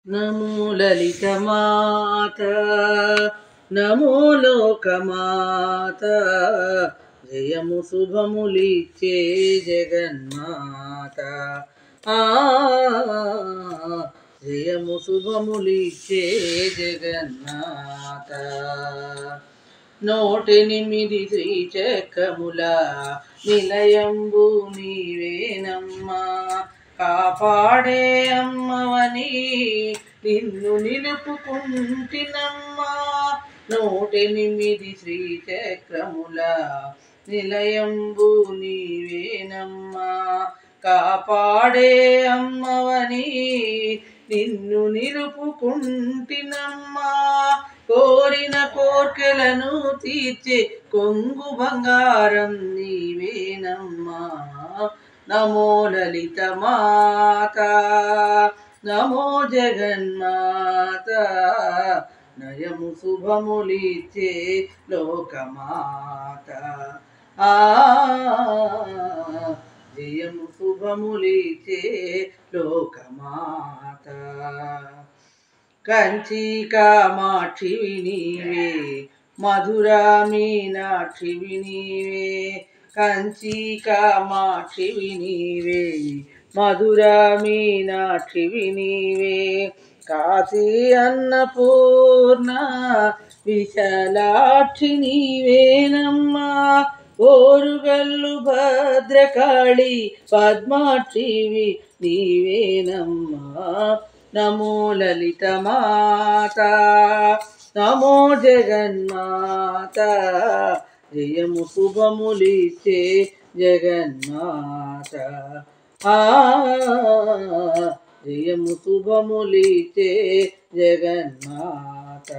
नमो ललितमाता नमो लोकमाता जयमु शुभमुलिचे जगन्माता आ जयमु शुभमुलिचे जगन्माता నూటెనిమిది శ్రీచక్రముల నిలయంబు నీవేనమ్మా కాపాడే అమ్మవని నిన్ను నిలుపుకుంటినమ్మా నూటెనిమిది శ్రీచక్రముల నిలయంబు నీవేనమ్మా కాపాడే అమ్మవని నిన్ను నిలుపుకుంటినమ్మా కోరిన కోర్కెలను తీర్చే కొంగు బంగారం నీవేనమ్మా నమో లలిత మాత నమో జగన్మాత నయము శుభములిచ్చే లోకమాత ఆ జయము శుభములిచ్చే లోకమాత కంచి కామాక్షివి నీవే మధురా మీనాక్షివి నీవే కంచి కామాక్షివి నీవే మధురా మీనాక్షివి నీవే కాశీ అన్నపూర్ణ విశాలాక్షి నీవేనమ్మా ఓరుగల్లు భద్రకాళి పద్మాక్షివి నీవేనమ్మా నమో లలిత మాత నమో జగన్మాత జయము శుభములిచ్చే జగన్మాత ఆ జయము శుభములిచ్చే జగన్మాత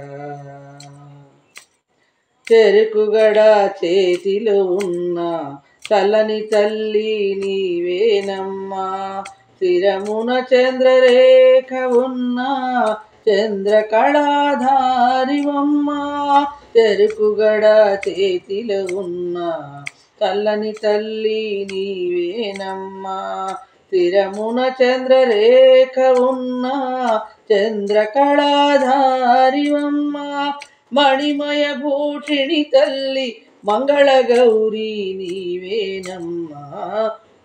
చెరుకుగడ చేతిలో ఉన్న చల్లని తల్లి నీవేనమ్మా శిరమున చంద్రరేఖ ఉన్న చంద్రకళాధారివమ్మా చెరుకుగడ చేతిలో ఉన్న చల్లని తల్లి నీవేనమ్మా శిరమున చంద్రరేఖ ఉన్న చంద్రకళాధారివమ్మా మణిమయ భూషిణి తల్లి మంగళగౌరీ నీవేనమ్మా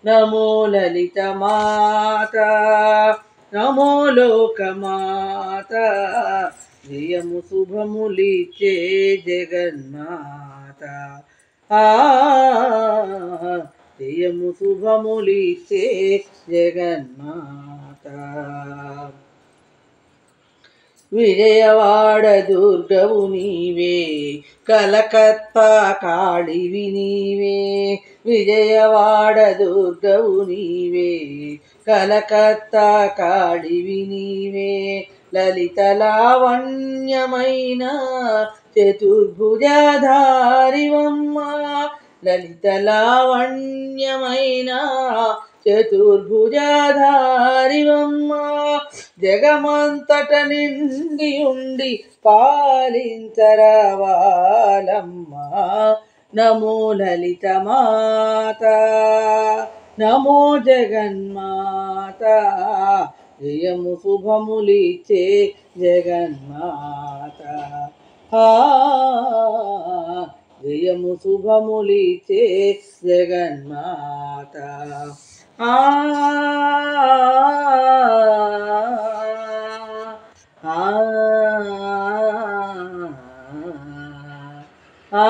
నమో లలిత మాత నమో లోకమాత జయము శుభములిచ్చే జగన్మాత ఆ జయము శుభములిచ్చే జగన్మాత విజయవాడ దుర్గవు నీవే కలకత్తా కాళివి నీవే విజయవాడ దుర్గవు నీవే కలకత్తా కాళివి నీవే లలిత లావణ్యమైన చతుర్భుజధారివమ్మా లలిత లావణ్యమైన చతుర్భుజధారివమ్మా జగమంతట నిండి ఉండి పాలించరవాలమ్మా నమో లలిత మాత నమో జగన్మాత జయము శుభములిచ్చే జగన్మాత ఆ జయము శుభములిచ్చే జగన్మాత ఆ ఆ